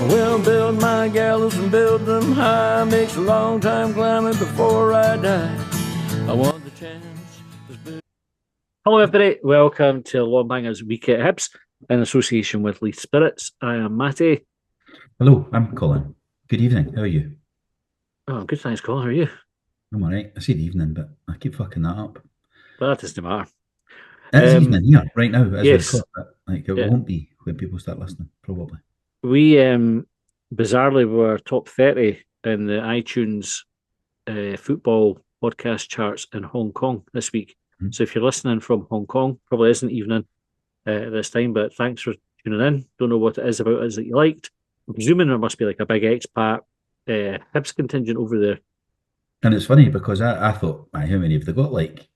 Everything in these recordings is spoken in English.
Well, build my gallows and build them high. Makes a long time climbing before I die. I want the chance. Hello, everybody. Welcome to Longbangers Week at Hibs in association with Leith Spirits. I am Matty. Hello, I'm Colin. Good evening. How are you? Oh, good. Thanks, Colin. How are you? I'm all right. I said evening, but I keep fucking that up. Well, that doesn't matter. It is evening here right now as we Yes. record, but like it won't be when people start listening, probably. We bizarrely were top 30 in the iTunes football podcast charts in Hong Kong this week. Mm-hmm. So if you're listening from Hong Kong, probably isn't evening at this time, but thanks for tuning in. Don't know what it is about us that you liked. I'm presuming there must be like a big expat Hibs contingent over there. And it's funny because I thought, how many have they got? Like,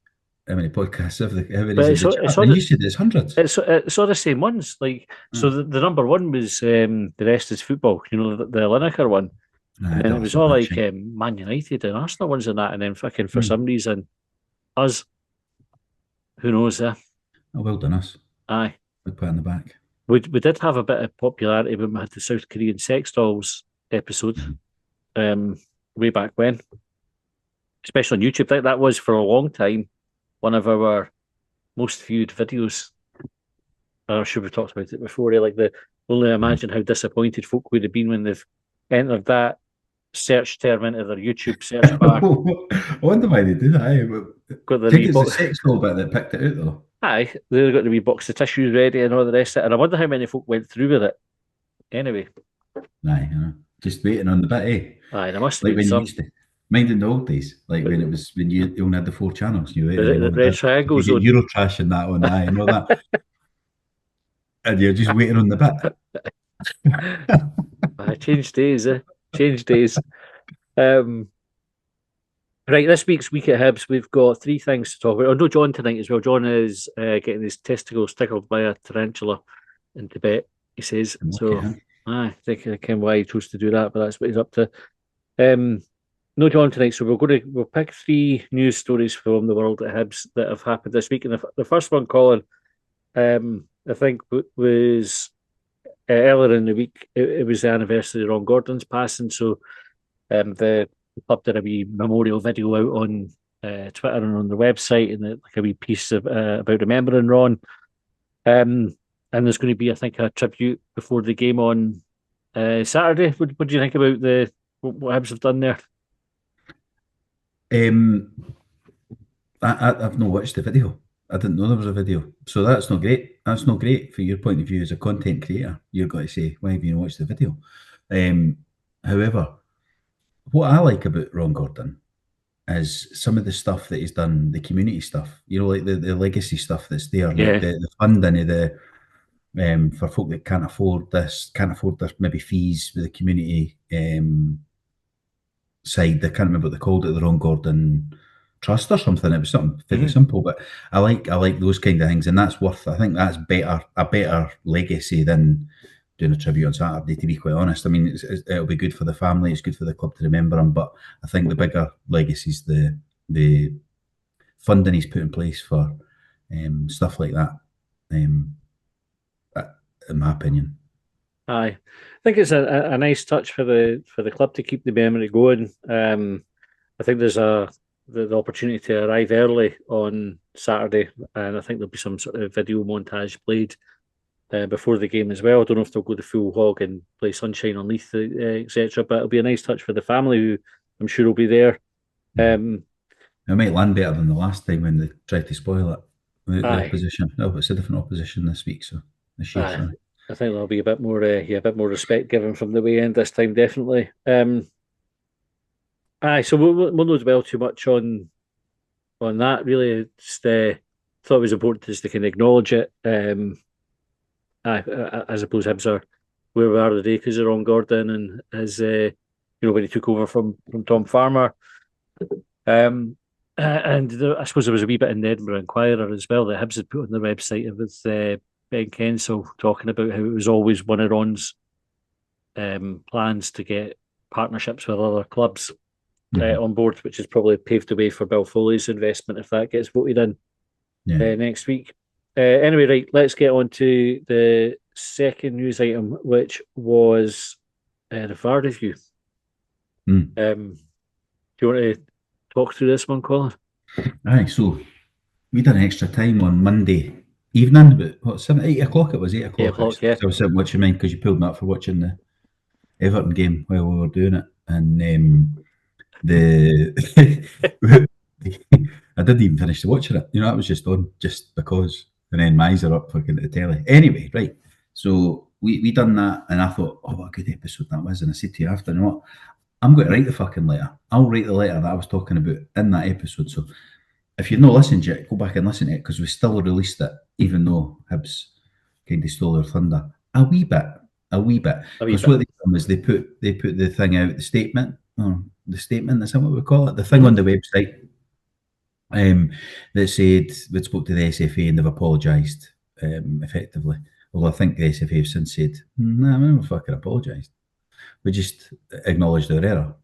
how many podcasts have they? How many is it? And you said it's hundreds. It's all the same ones. Like, so the number one was the rest is football. You know, the Lineker one. And then it was all like Man United and Arsenal ones and that, and then fucking for some reason, us. Who knows? Oh, well done us. Aye. We put in the back. We did have a bit of popularity when we had the South Korean sex dolls episode, way back when, especially on YouTube. That was for a long time one of our most viewed videos. I'm sure we've talked about it before. Like only imagine how disappointed folk would have been when they've entered that search term into their YouTube search bar. I wonder why they do that. I think it's the sex doll bit that picked it out, though. Aye, they've got the wee box of tissues ready and all the rest of it. And I wonder how many folk went through with it. Anyway. Aye, just waiting on the bit, eh? Aye, there must like be some. Mind in the old days, like when you only had the 4 channels. You the red triangles. You get Eurotrash and that on, aye, and all that. And you're just waiting on the bit. Change days, eh? Change days. Right, this week's Week at Hibs, we've got 3 things to talk about. Oh, no, John tonight as well. John is getting his testicles tickled by a tarantula in Tibet, he says. I think why he chose to do that, but that's what he's up to. No John tonight, so we'll pick 3 news stories from the world at Hibs that have happened this week. And the first one, Colin, I think was earlier in the week. It was the anniversary of Ron Gordon's passing, so the club did a wee memorial video out on Twitter and on the website, and like a wee piece about remembering Ron. And there's going to be, I think, a tribute before the game on Saturday. What do you think about what Hibs have done there? I've not watched the video. I didn't know there was a video, so that's not great. That's not great for your point of view as a content creator. You're going to say, why have you not watched the video? However, what I like about Ron Gordon is some of the stuff that he's done, the community stuff, like the legacy stuff that's there, like the funding of for folk that can't afford their maybe fees with the community side. I can't remember what they called it, the Ron Gordon Trust or something. It was something very simple, but I like those kind of things, and that's I think that's a better legacy than doing a tribute on Saturday, to be quite honest. I mean, it'll be good for the family, it's good for the club to remember him, but I think the bigger legacy is the funding he's put in place for stuff like that, in my opinion. Aye, I think it's a nice touch for the club to keep the memory going. I think there's the opportunity to arrive early on Saturday, and I think there'll be some sort of video montage played before the game as well. I don't know if they'll go the full hog and play Sunshine on Leith, etc. But it'll be a nice touch for the family, who I'm sure will be there. It might land better than the last time when they tried to spoil it. The opposition. No, but it's a different opposition this week, so this year. Sorry. I think there'll be a bit more respect given from the way end this time, definitely. So we'll not dwell too much on that. Really, just thought it was important just to kind of acknowledge it. I suppose Hibs are where we are today because of Ron Gordon and his, when he took over from Tom Farmer. And I suppose there was a wee bit in the Edinburgh Inquirer as well that Hibs had put on their website. It was Ben Kensel talking about how it was always one of Ron's plans to get partnerships with other clubs on board, which has probably paved the way for Bill Foley's investment if that gets voted in next week. Anyway, right, let's get on to the second news item, which was the VAR review. Mm. Do you want to talk through this one, Colin? Aye, so we done extra time on Monday evening, but what, 8 o'clock? It was 8 o'clock 8 o'clock, actually. yeah. So I was sitting watching mine because you pulled me up for watching the Everton game while we were doing it, and the I didn't even finish watching it. You know, that was just on just because, and then Miser up for getting to the telly. Anyway, right. So we done that, and I thought, oh, what a good episode that was. And I said to you after, you know what? I'm going to write the fucking letter. I'll write the letter that I was talking about in that episode. So if you've not listened yet, go back and listen to it because we still released it, even though Hibs kind of stole our thunder a wee bit, a wee bit. A wee Because bit. what they done was they put the thing out, the statement, the statement. Is that what we call it? The thing on the website that said we spoke to the SFA and they've apologised effectively. Although I think the SFA have since said, "Nah, we never fucking apologised. We just acknowledged our error."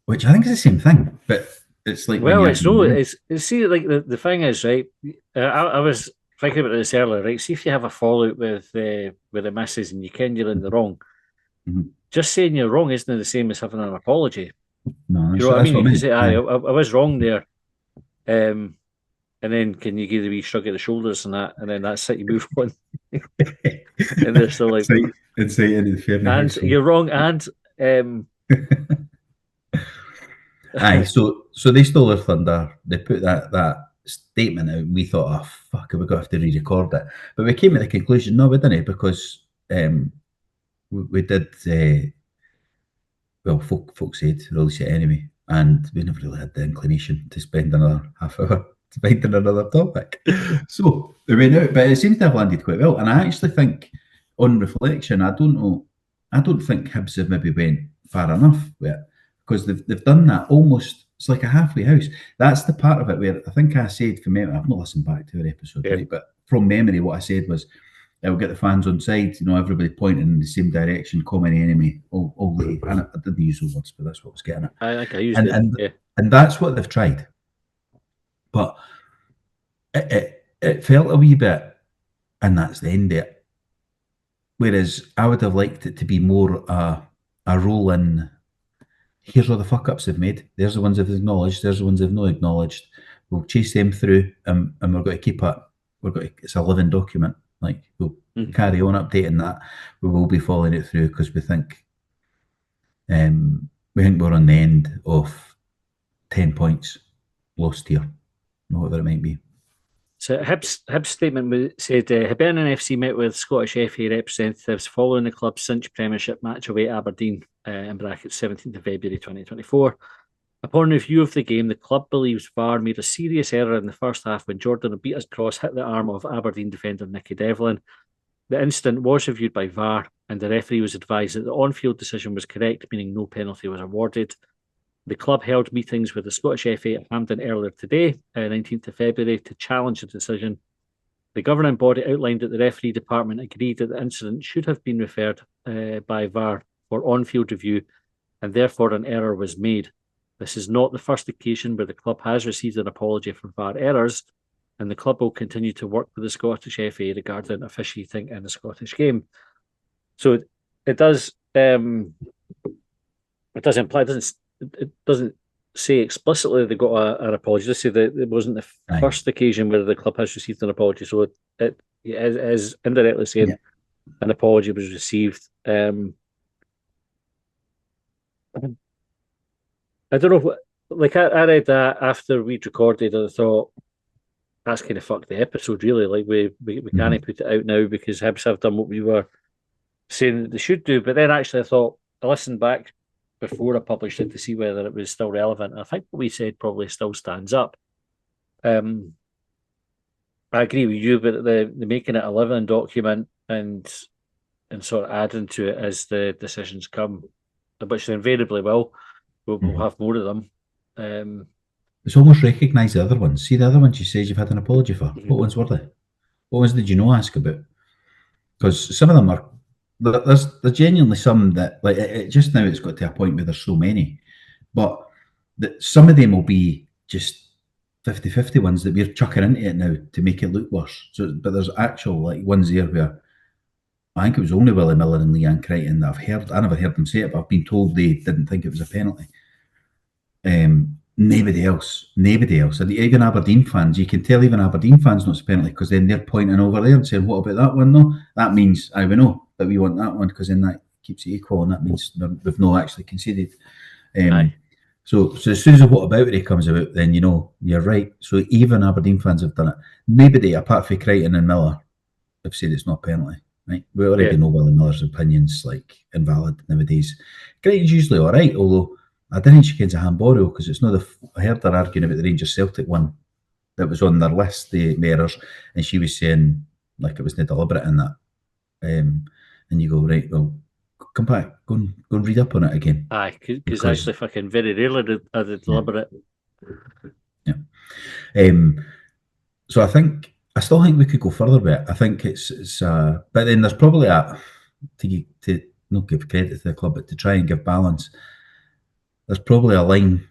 Which I think is the same thing, but it's like when Well, you it's actually no, know. it's see, like the thing is, right? I was thinking about this earlier, right? See if you have a fallout with the missus and you can you're in the wrong. Mhm. Just saying you're wrong isn't the same as having an apology. No, Do you that's, know what I that's mean? what You I can meant. say, "Aye, Aye. I was wrong there," um, and then can you give the wee shrug of the shoulders and that, and then that's it. You move on, and they're still like, Insight into the Fairney "And household. you're wrong," and Aye, so they stole our thunder. They put that statement out, and we thought, oh fuck, we got to have to re-record it. But we came to the conclusion, no, we didn't, because we did. Well, folk said release it anyway, and we never really had the inclination to spend another half hour finding another topic. So we went out, but it seems to have landed quite well. And I actually think, on reflection, I don't know, I don't think Hibs have maybe went far enough with it because they've done that almost. It's like a halfway house. That's the part of it where I think I said from memory. I've not listened back to our episode, yeah, right? But from memory, what I said was it'll get the fans on side, everybody pointing in the same direction, common enemy, all the, and I didn't use those words, but that's what I was getting at. I think I used And it. and Yeah, and that's what they've tried. But it felt a wee bit, and that's the end of it. Whereas I would have liked it to be more a role in here's all the fuck ups they've made. There's the ones they've acknowledged. There's the ones they've not acknowledged. We'll chase them through, and we're going to keep it. It's a living document. Like we'll carry on updating that. We will be following it through because we think we're on the end of 10 points lost here, whatever it might be. So Hibs statement said Hibernian FC met with Scottish FA representatives following the club's cinch Premiership match away at Aberdeen in brackets 17th of February 2024. Upon review of the game, the club believes VAR made a serious error in the first half when Jordan Obita's cross hit the arm of Aberdeen defender Nicky Devlin. The incident was reviewed by VAR, and the referee was advised that the on-field decision was correct, meaning no penalty was awarded. The club held meetings with the Scottish FA at Hampden earlier today, 19th of February, to challenge the decision. The governing body outlined that the referee department agreed that the incident should have been referred by VAR for on-field review, and therefore an error was made. This is not the first occasion where the club has received an apology for VAR errors, and the club will continue to work with the Scottish FA regarding officiating in the Scottish game. So it does imply it doesn't say explicitly they got an apology. Just say that it wasn't the first occasion where the club has received an apology. So it is indirectly saying an apology was received. I don't know what, like I read that after we'd recorded and I thought that's kind of fucked the episode really. Like we can't put it out now because Hibs have done what we were saying that they should do. But then actually I thought I listened back before I published it to see whether it was still relevant. And I think what we said probably still stands up. I agree with you, but the making it a living document and sort of adding to it as the decisions come, which they invariably will. We'll have more of them. It's almost recognise the other ones. See the other ones you said you've had an apology for. What ones were they? What ones did you not ask about? Because some of them are there's genuinely some that like just now it's got to a point where there's so many, but some of them will be just 50-50 ones that we're chucking into it now to make it look worse. So, but there's actual like ones there where I think it was only Willie Miller and Leanne Crichton that I've heard. I never heard them say it, but I've been told they didn't think it was a penalty. Nobody else. And even Aberdeen fans, you can tell even Aberdeen fans not a penalty because then they're pointing over there and saying, "What about that one?" No, that means I would know that we want that one because then that keeps it equal, and that means we've not actually conceded. So as soon as the what about it comes about, then you know you're right. So even Aberdeen fans have done it. Nobody apart from Crichton and Miller have said it's not a penalty. Right? We already know Willie Miller's opinions like invalid nowadays. Crichton's usually all right, although I didn't think she kens a handball because it's not. I heard her arguing about the Rangers Celtic one that was on their list, the errors, and she was saying like it was not deliberate in that. And you go, right, well, come back, go and read up on it again. Aye, because actually fucking very rarely are they deliberate. Yeah. So I still think we could go further with it. I think it's but then there's probably to not give credit to the club, but to try and give balance. There's probably a line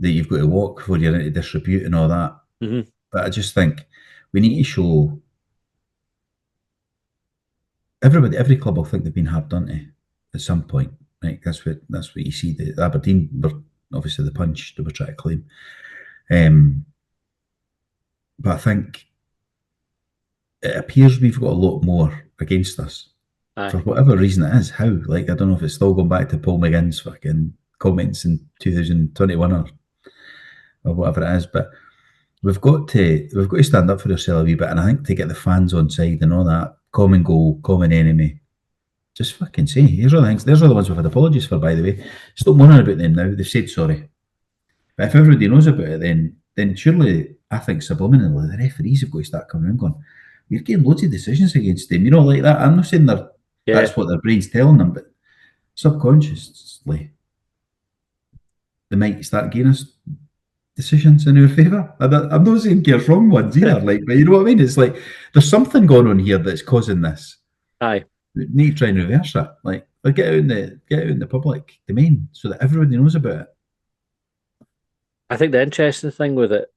that you've got to walk before you're into distribute and all that. Mm-hmm. But I just think we need to show every club will think they've been hard done to at some point. Right? That's what you see. The Aberdeen were obviously the punch they were trying to claim. But I think it appears we've got a lot more against us. Aye. For whatever reason it is. How? Like, I don't know if it's still going back to Paul McGinn's fucking comments in 2021 or whatever it is, but we've got to stand up for ourselves a wee bit, and I think to get the fans on side and all that, common goal, common enemy, just fucking say, here's all the things, there's all the ones we've had apologies for, by the way. Stop moaning about them now, they've said sorry. But if everybody knows about it, then surely, I think subliminally, the referees have got to start coming around going, you're getting loads of decisions against them, you know, like that. I'm not saying that's what their brain's telling them, but subconsciously, they might start giving us decisions in our favour. I'm not saying get wrong ones either, like, but you know what I mean? It's like there's something going on here that's causing this. Aye. We need to try and reverse it. Like get out in the public domain so that everybody knows about it. I think the interesting thing with it,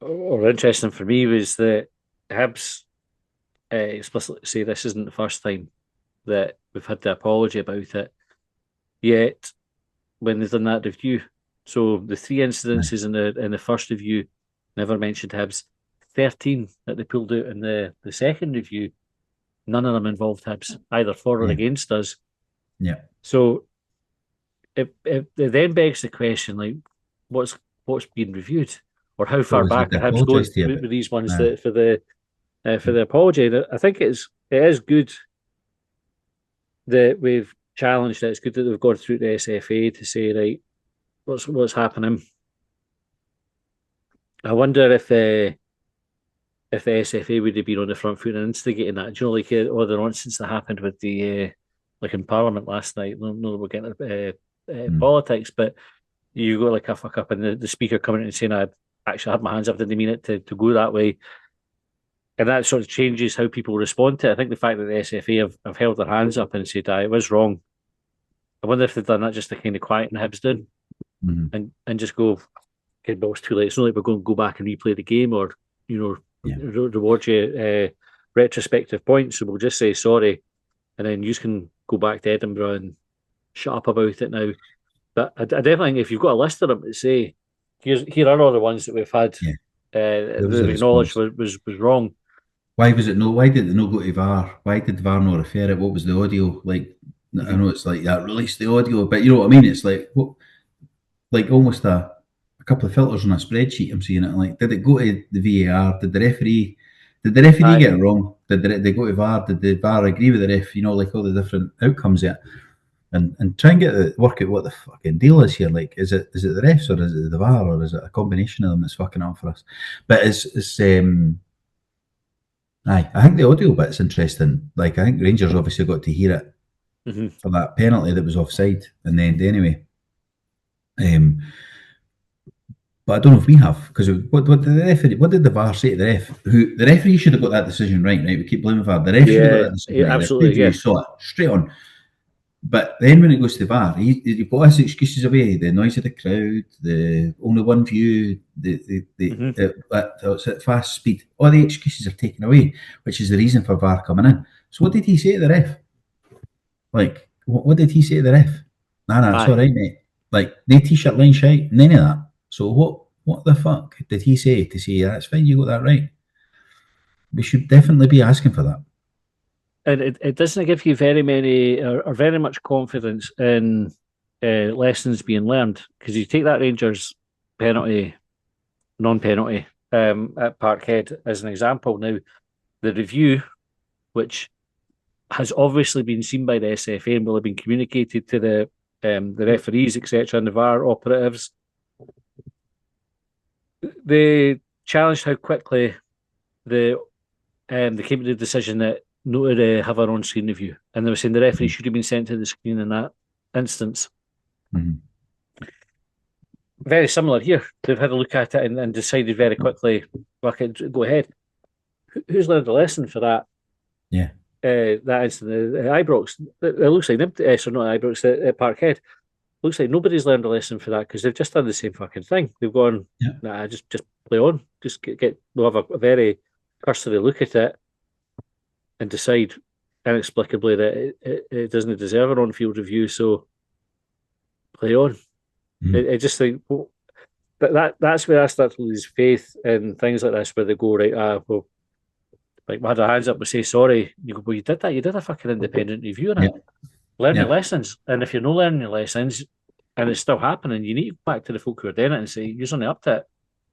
or interesting for me, was that Hibs explicitly say this isn't the first time that we've had the apology about it. Yet, when they've done that review, so the 3 incidences in the first review never mentioned Hibs. 13 that they pulled out in the second review, none of them involved Hibs, either for or against us. Yeah. So it then begs the question, like, what's being reviewed, or how far back are Hibs going with these ones that for the apology? I think it is good that we've challenged it. It's good that they've gone through the SFA to say, right, what's happening. I wonder if the SFA would have been on the front foot and instigating that. Do you know, like all the nonsense that happened with the like in Parliament last night? No, we're getting politics, but you got like a fuck up, and the speaker coming in and saying, "I actually had my hands up, didn't mean it to go that way," and that sort of changes how people respond to it. I think the fact that the SFA have held their hands up and said, "It was wrong." I wonder if they've done that just to kind of quieten Hibs down and just go, "Okay, but it's too late. It's not like we're going to go back and replay the game or reward you retrospective points. So we'll just say sorry, and then you can go back to Edinburgh and shut up about it now." But I definitely think if you've got a list of them to say, here are all the ones that we've had that we've acknowledged was wrong. Why was it no? Why did it not go to VAR? Why did VAR not refer it? What was the audio like? I know it's like that. Release the audio, but you know what I mean. It's like what, like almost a couple of filters on a spreadsheet. I'm seeing it. Like, did it go to the VAR? Did the referee get it wrong? Did they go to VAR? Did the VAR agree with the ref? You know, like all the different outcomes yet. And try and work out what the fucking deal is here. Like, is it the refs or is it the VAR or is it a combination of them that's fucking up for us? But it's I think the audio bit's interesting. Like, I think Rangers obviously got to hear it for that penalty that was offside in the end anyway. But I don't know if we have, because what did the VAR say to the ref? The referee should have got that decision right? We keep blaming VAR. The ref should have got that decision right. Absolutely, You saw it straight on. But then when it goes to VAR, you put his excuses away, the noise of the crowd, the only one view, it's at fast speed. All the excuses are taken away, which is the reason for VAR coming in. So what did he say to the ref? Like, what did he say to the ref? Nah, it's all right, mate. Like, no t-shirt line shite, none of that. So what the fuck did he say to say, yeah, that's fine, you got that right? We should definitely be asking for that. And it doesn't give you very many or very much confidence in lessons being learned, because you take that Rangers penalty, non-penalty at Parkhead as an example. Now, the review, which has obviously been seen by the SFA and will have been communicated to the referees, etc., and the VAR operatives, they challenged how quickly they came to the decision that no to have an on-screen review, and they were saying the referee should have been sent to the screen in that instance. Mm-hmm. Very similar here. They've had a look at it and decided very quickly, go ahead. Who's learned a lesson for that? Yeah. That incident, Ibrox. It looks like not Ibrox at Parkhead. Looks like nobody's learned a lesson for that, because they've just done the same fucking thing. They've gone, nah, just play on. Just get we'll have a very cursory look at it and decide inexplicably that it doesn't deserve an on-field review, so play on. I just think that's where I start to lose faith in things like this, where they go, right, well, like, we had our hands up, we say sorry. You go, well, you did that. You did a fucking independent review on it. Learn your lessons. And if you're not learning your lessons and it's still happening, you need to go back to the folk who are doing it and say, you're only up to it.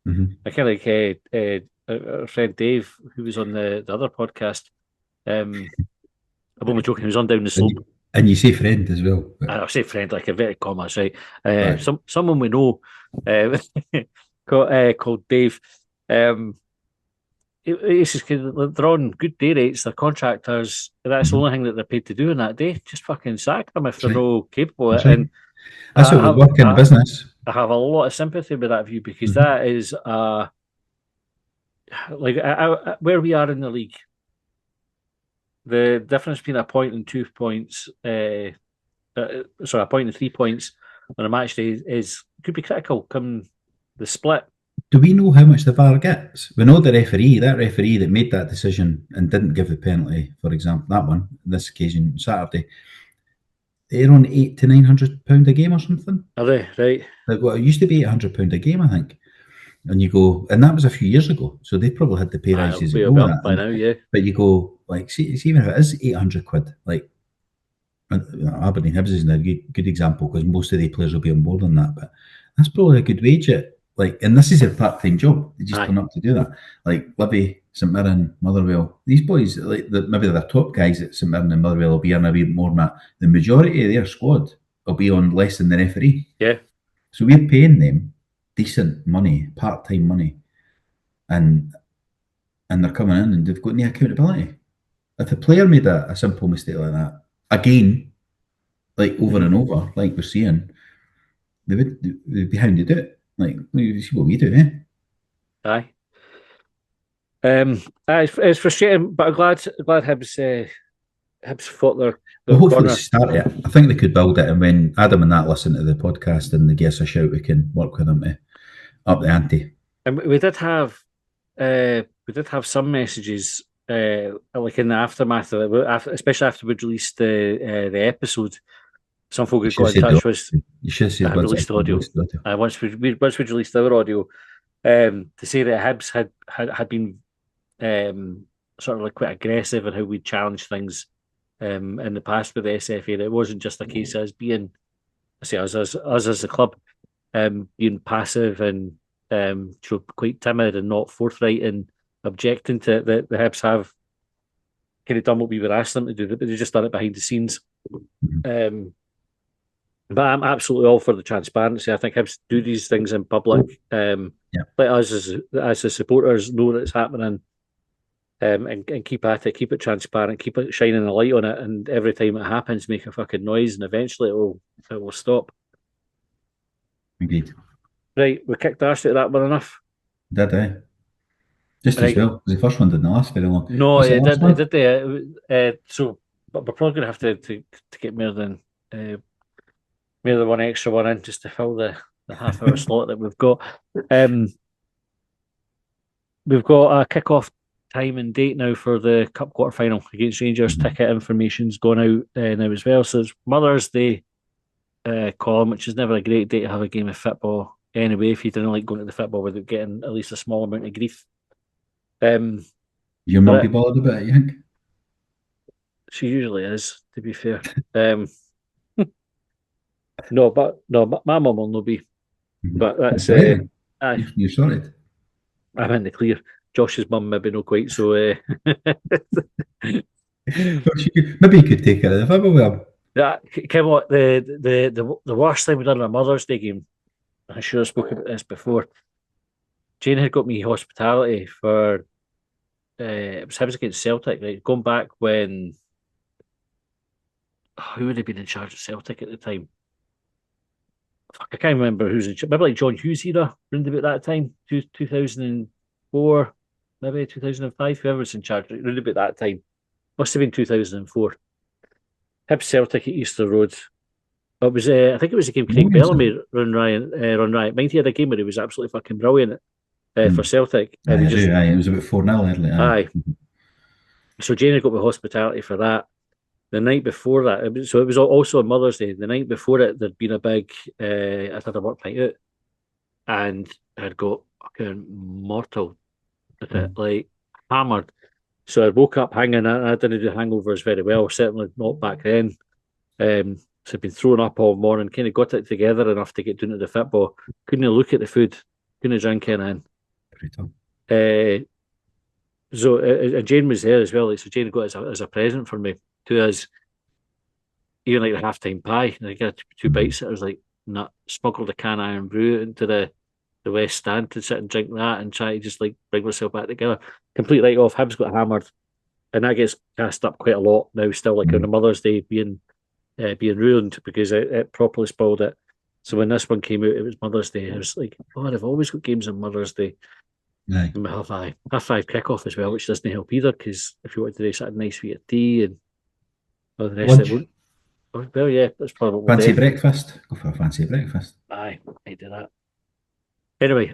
Mm-hmm. I kind of like our friend Dave, who was on the other podcast. I'm only joking, he was on Down the Slope. And you say friend as well. I say friend, like a very commas, right? Someone we know called Dave. It's just, they're on good day rates, they're contractors. That's the only thing that they're paid to do on that day. Just fucking sack them if they're not capable of it. And that's how we work in business. I have a lot of sympathy with that view, because that is like where we are in the league. The difference between a point and 2 points, a point and 3 points on a match day could be critical come the split. Do we know how much the VAR gets? We know the referee, that made that decision and didn't give the penalty, for example, that one, on this occasion, Saturday, they're on £800 to £900 a game or something. Are they? Right. Like, well, it used to be £800 a game, I think. And you go, and that was a few years ago, so they probably had the pay rises and all that. By now, yeah. But you go, like, see, even if it is £800, like, Aberdeen Hibs is a good example, because most of the players will be on board on that, but that's probably a good wage at, like, and this is a part-time job. They just turn up to do that. Like Livy, St Mirren, Motherwell. These boys, like maybe the top guys at St Mirren and Motherwell will be earning a bit more than that. The majority of their squad will be on less than the referee. Yeah. So we're paying them decent money, part-time money, and they're coming in and they've got no accountability. If a player made a simple mistake like that, again, like over and over, like we're seeing, they'd be hounded to do it. Like, you see what we do, eh? Aye. It's frustrating, but I'm glad Hibs fought their hopefully corner. Start it. I think they could build it, and when Adam and that listen to the podcast and they give us a shout, we can work with them to up the ante. And we did have some messages like in the aftermath of it, especially after we'd released the episode. Some folk had got in touch with us. You should have said released the audio. Once we released our audio, to say that Hibs had been sort of like quite aggressive in how we challenged things in the past with the SFA. That it wasn't just a case of us being, us as a club being passive and quite timid and not forthright and objecting to it. That the Hibs have kind of done what we were asking them to do, but they just done it behind the scenes. But I'm absolutely all for the transparency. I think Hibs do these things in public. Let us as the supporters know that it's happening, and keep at it, keep it transparent, keep it shining a light on it, and every time it happens, make a fucking noise, and eventually it will stop. Indeed. Right, we kicked the arse out of that one enough. Did I? Just as well, because the first one didn't last very long. No, it did. So, but we're probably going to have to get more than Maybe one extra one in just to fill the half-hour slot that we've got. Um, we've got a kick-off time and date now for the Cup quarter-final against Rangers. Ticket information's gone out now as well. So it's Mother's Day column, which is never a great day to have a game of football anyway, if you didn't like going to the football without getting at least a small amount of grief. Your mum be bothered about it, you think? She usually is, to be fair. No, my mum will not be. But that's you're sorted. I'm in the clear. Josh's mum maybe not quite so. Maybe you could take her to the football with him. Yeah, Kim, what the worst thing we done on a Mother's Day game. I should have spoken about this before. Jane had got me hospitality for it was Hibs against Celtic, right? Going back when who would have been in charge of Celtic at the time? Fuck, I can't remember who's in charge. Maybe like John Hughes era, around about that time, 2004, maybe 2005, whoever was in charge, around about that time. Must have been 2004. Hibs Celtic at Easter Road. It was, I think it was a game Craig Bellamy run riot. Mind he had a game where he was absolutely fucking brilliant for Celtic. It was about 4-0 early. Aye. So Jane had got me hospitality for that. The night before that, it was also on Mother's Day. The night before it, there'd been a big, I'd had a work night out, and I'd got fucking mortal with it, like hammered. So I woke up hanging. I didn't do hangovers very well, certainly not back then. So I'd been throwing up all morning, kind of got it together enough to get down to the football. Couldn't look at the food, couldn't drink anything. So Jane was there as well. Like, so Jane got it as a present for me. To us, even like the halftime pie, and I got two bites. I was like, nah, smuggled a can of Iron Brew into the West Stand to sit and drink that and try to just like bring myself back together. Complete write off. Hibs got hammered, and that gets cast up quite a lot now. Still, like on the Mother's Day being ruined because it properly spoiled it. So when this one came out, it was Mother's Day. I was like, God, I've always got games on Mother's Day. Aye. And we have half-5 kickoff as well, which doesn't help either because if you want to do something nice for your tea and all the rest of it, well, yeah, that's probably what we'll fancy breakfast. Go for a fancy breakfast. Aye, I do that. Anyway,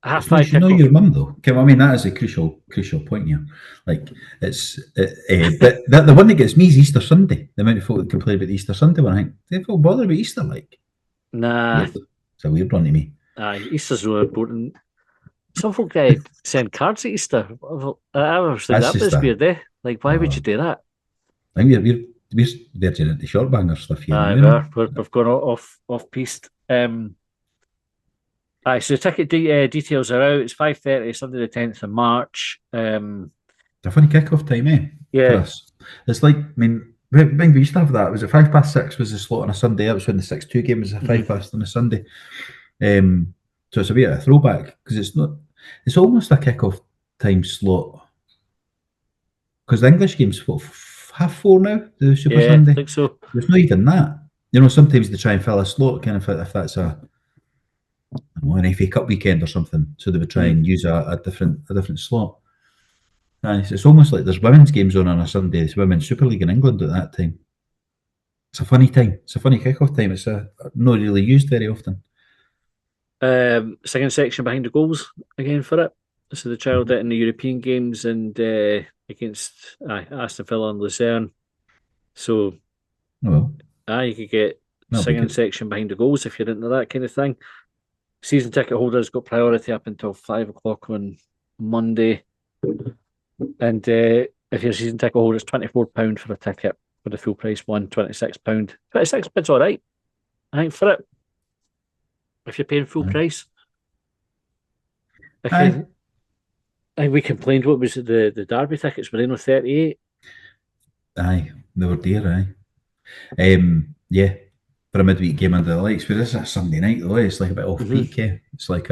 half-5 You know your mum though. Okay, well, I mean that is a crucial point here. Like it's, but the one that gets me is Easter Sunday. The amount of folk that complain about the Easter Sunday one, I think they don't bother about Easter. Like, nah, it's a weird one to me. Aye, Easter's really important. Some folk send cards at Easter. I always think that was weird, eh? Like, why would you do that? I think we're verging into shortbanger stuff here. Aye, we've gone off piste. Aye, so ticket details are out. It's 5:30, Sunday the 10th of March. It's a funny kick-off time, eh? Yeah. For us. It's like, I mean, when we used to have that, was it 6:05 was the slot on a Sunday? That was when the 6-2 game was a 5:05 on a Sunday. So it's a bit of a throwback because it's almost a kick-off time slot. Because the English game's 4:30 now, the Super Sunday. I think so. There's not even that. You know, sometimes they try and fill a slot, kind of if that's an FA Cup weekend or something. So they would try and use a different slot. It's almost like there's women's games on a Sunday. It's Women's Super League in England at that time. It's a funny time. It's a funny kick-off time. It's not really used very often. Second section behind the goals again for it. So the child did it in the European games and against Aston Villa and Lucerne. So you could get second section behind the goals if you're into that kind of thing. Season ticket holders got priority up until 5 o'clock on Monday. And if you're a season ticket holder, it's £24 for a ticket. For the full price one, £26. £26 all right, I think, for it. If you're paying full price. We complained, what was it, the Derby tickets were in with 38. Aye, they were dear, yeah, for a midweek game under the lights. But this is a Sunday night though, it's like a bit off-peak, It's like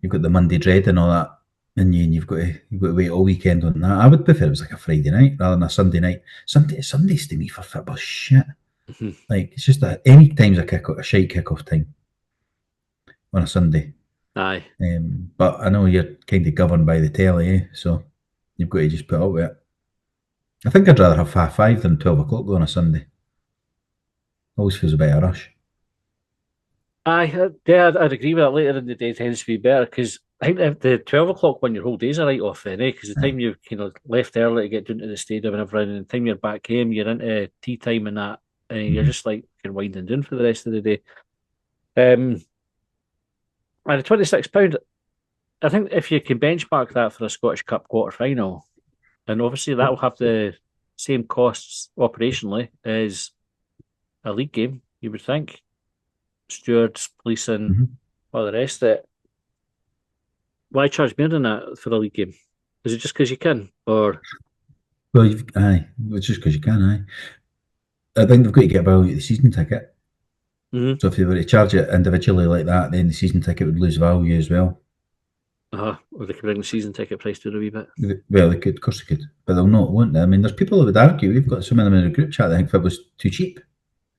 you've got the Monday dread and all that, and you've got to wait all weekend on that. I would prefer it was like a Friday night rather than a Sunday night. Sundays to me for football shit. Like, it's just that any time's a shite kick-off time on a Sunday. Aye. But I know you're kind of governed by the telly, so you've got to just put up with it. I think I'd rather have 5:30 than 12 o'clock on a Sunday. Always feels a bit of a rush. Yeah, I'd agree with that. Later in the day tends to be better because I think the 12 o'clock one, your whole day's a write off then, eh? Because the Aye. time you've left early to get down to the stadium and everything, and the time you're back home, you're into tea time and that, and you're Mm-hmm. just like you're winding down for the rest of the day. Um, and the £26, I think if you can benchmark that for a Scottish Cup quarter final, and obviously that will have the same costs operationally as a league game, you would think. Stewards, policing, Mm-hmm. all the rest of it. Why charge more than that for a league game? Is it just because you can? Or Well, aye, it's just because you can, aye. I think they've got to get value at the season ticket. Mhm. So if they were to charge it individually like that, then the season ticket would lose value as well. or they could bring the season ticket price down a wee bit. Well, they could, of course they could, but they'll not, won't they? I mean, there's people who would argue. We've got some of them in a group chat that think if it was too cheap.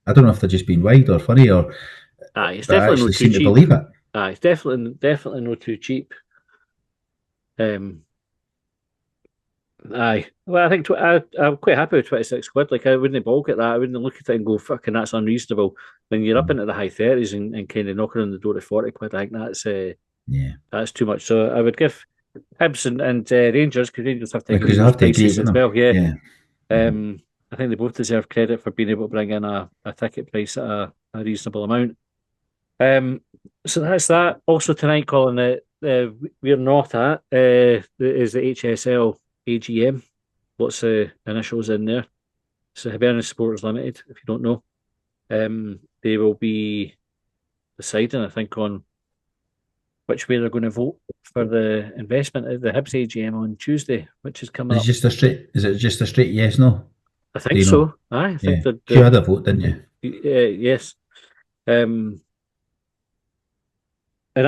I don't know if they're just being wide or funny, or Aye, it's but I definitely actually not too seem to cheap. believe it. Aye, it's definitely not too cheap. Um, aye. Well, I think I'm quite happy with £26. Like I wouldn't balk at that. I wouldn't look at it and go, "Fucking, that's unreasonable." When you're up Mm. into the high thirties and kind of knocking on the door at £40, I think Yeah, that's too much. So I would give Hibs and Rangers, because Rangers have to agree because I those have to agree prices with as them. well. Yeah. Yeah. Mm-hmm. Um, I think they both deserve credit for being able to bring in a ticket price at a reasonable amount. So that's that. Also tonight, Colin, that we're not at is the HSL AGM. Lots of initials in there. So Hibernian Supporters Limited, if you don't know, they will be deciding, I think, on which way they're going to vote for the investment at the Hibs AGM on Tuesday, which is coming Is it up. just a straight? Is it just a straight yes no? I Do think you know? so. I think Yeah, that you had a vote, didn't you? yes. Um, and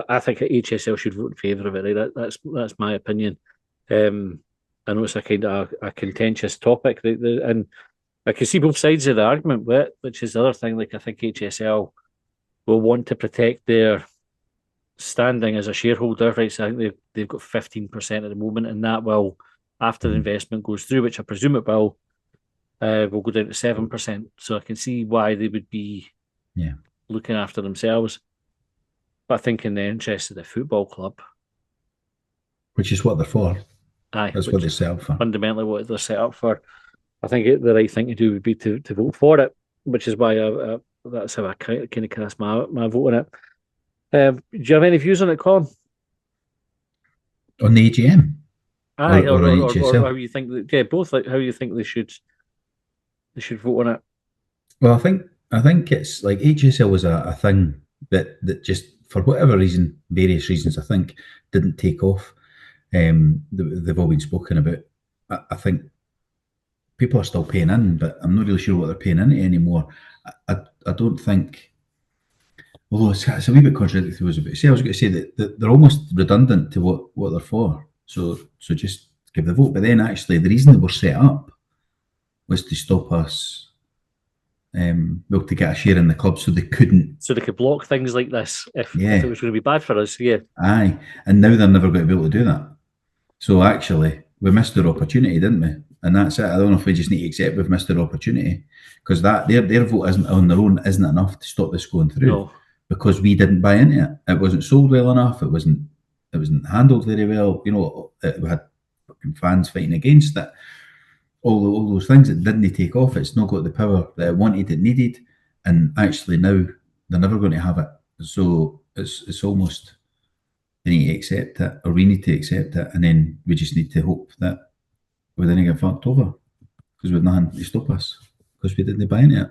I think HSL should vote in favour of it. Right? That's my opinion. Um, I know it's a kind of a contentious topic, and I can see both sides of the argument with it, which is the other thing. Like I think HSL will want to protect their standing as a shareholder, right? So I think they've got 15% at the moment, and that will, after the Mm. investment goes through, which I presume it will go down to 7%. So I can see why they would be Yeah, looking after themselves. But I think in the interest of the football club, which is what they're for. That's what which they sell for. fundamentally what they're set up for, I think the right thing to do would be to vote for it, which is why that's how I kind of cast my vote on it. Do you have any views on it, Colin? On the AGM Aye, or on or how HSL? you think that? Yeah, both. Like how you think they should vote on it. Well, I think it's like HSL was a thing that just for whatever reason, various reasons, I think didn't take off. They've all been spoken about. I think people are still paying in, but I'm not really sure what they're paying into anymore. I don't think. Although it's a wee bit contradictory to what I was about to say. I was going to say that they're almost redundant to what they're for. So just give the vote. But then actually, the reason they were set up was to stop us, well, to get a share in the club, so they couldn't. So they could block things like this if it Yeah, was going to be bad for us. Yeah, aye. And now they're never going to be able to do that. So actually, we missed our opportunity, didn't we? And that's it. I don't know if we just need to accept we've missed our opportunity because that their vote isn't on their own isn't enough to stop this going through no, because we didn't buy into it. It wasn't sold well enough. It wasn't handled very well. We had fucking fans fighting against it. All those things that didn't take off. It's not got the power that it wanted, it needed, and actually now they're never going to have it. So it's almost they need to accept it, or we need to accept it, and then we just need to hope that we didn't get fucked over because we've nothing to stop us because we didn't buy into it.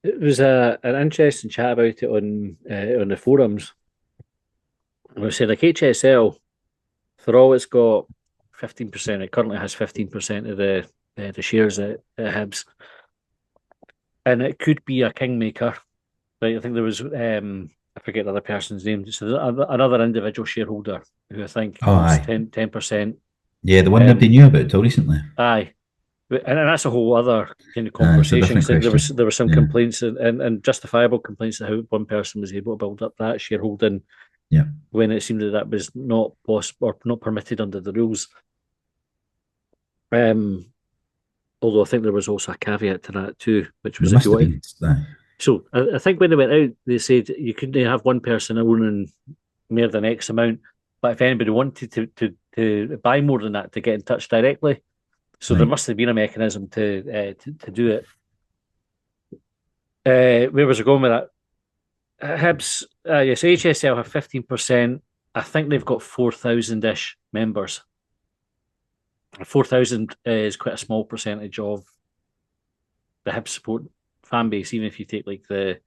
it was an interesting chat about it on the forums. I would say like HSL, for all it's got 15%, it currently has 15% of the shares at Hibs, and it could be a kingmaker. Right, I think there was I forget the other person's name. So another individual shareholder who I think Oh, owns aye. 10%. Yeah, the one nobody Um, knew about till recently. aye, and that's a whole other kind of Aye, it's a conversation. different 'Cause question. there were some Yeah, complaints and justifiable complaints of how one person was able to build up that shareholding yeah. when it seemed that that was not possible or not permitted under the rules. Um, Although I think there was also a caveat to that too, which was There if must you have wanted. been. So I think when they went out, they said you couldn't have one person owning more than X amount, but if anybody wanted to buy more than that, to get in touch directly. So there Right. must have been a mechanism to do it. Where was I going with that? Hibs, yes, HSL have 15%. I think they've got 4,000 ish members. 4,000 is quite a small percentage of the Hibs support fan base, even if you take like the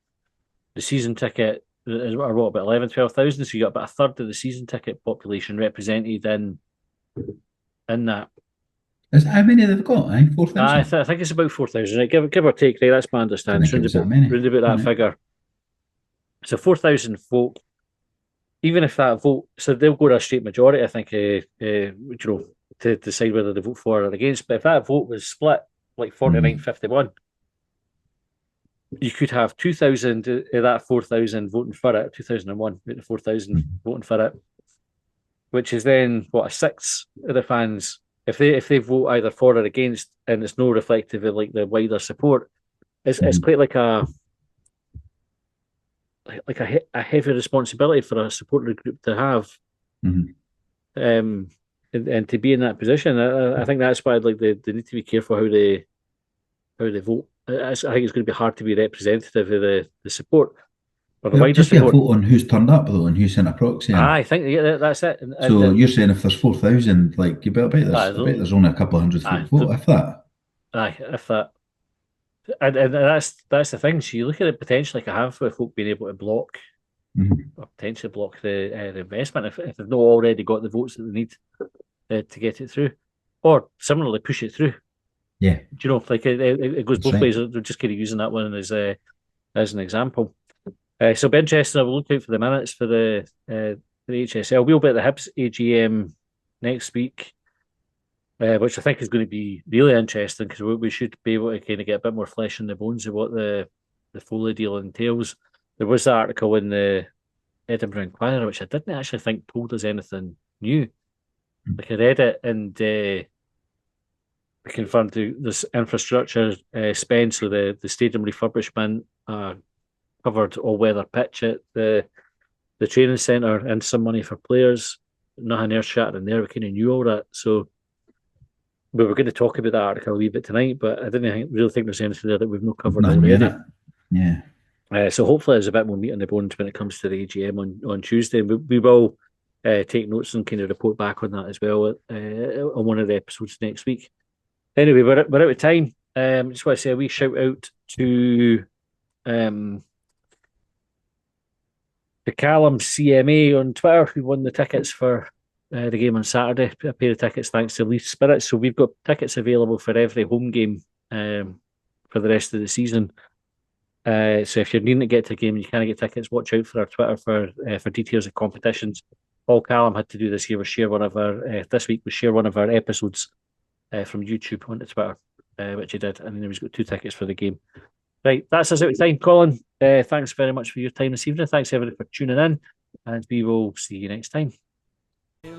season ticket, is what about 11, 12,000. So you got about a third of the season ticket population represented in that. Is that how many they've got? 4,000. I think it's about 4,000, right? Give or take, right? That's my Didn't understanding. think it was that many. Round about that figure. So 4,000 folk, even if that vote, so they'll go to a straight majority, I think, to decide whether they vote for or against. But if that vote was split, like 49-51, you could have 2,000 of that 4,000 voting for it, 2001, 4,000 voting for it, which is then, what, a sixth of the fans. If they vote either for or against, and it's no reflective of like the wider support, it's quite like a heavy responsibility for a supporter group to have, and to be in that position. I think that's why like they need to be careful how they vote. I think it's going to be hard to be representative of the support or the There'll wider just be a support. vote on who's turned up though, and who sent a proxy in. I think that's it. So you're saying if there's 4,000, like you bet I bet there's only a couple of hundred folk vote, if that. If that. And that's the thing. So you look at it potentially like a handful of folk being able to block or potentially block the investment if they've not already got the votes that they need to get it through, or similarly push it through. Yeah, do you know, like it goes both ways. They're just kind of using that one as an example. So it'll be interesting. I will look out for the minutes for the HSL. We'll be at the Hibs AGM next week, which I think is going to be really interesting because we should be able to kind of get a bit more flesh in the bones of what the Foley deal entails. There was that article in the Edinburgh Inquirer, which I didn't actually think told us anything new. Like I read it and we confirmed this infrastructure spend, so the stadium refurbishment, covered all-weather pitch at the training centre, and some money for players. Nothing earth-shattering there. We kind of knew all that. So we were going to talk about that article a wee bit tonight, but I didn't really think there's anything there that we've not covered already. Yeah. So hopefully there's a bit more meat on the bones when it comes to the AGM on Tuesday. We will take notes and kind of report back on that as well on one of the episodes next week. Anyway, we're out of time. Just want to say a wee shout out to the Callum CMA on Twitter, who won the tickets for the game on Saturday. A pair of tickets thanks to Leaf Spirit. So we've got tickets available for every home game for the rest of the season. So if you're needing to get to a game and you can't get tickets, watch out for our Twitter for details of competitions. All Callum had to do this year was share one of our episodes from YouTube onto Twitter, which he did, and then he's got 2 tickets for the game. Right, that's us out of time. Colin, thanks very much for your time this evening. Thanks everybody for tuning in, and we will see you next time. Well,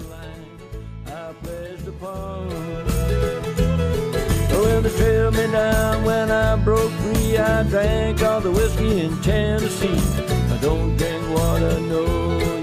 they trailed me down when I broke free. I drank all the whiskey in Tennessee. I don't drink water, no.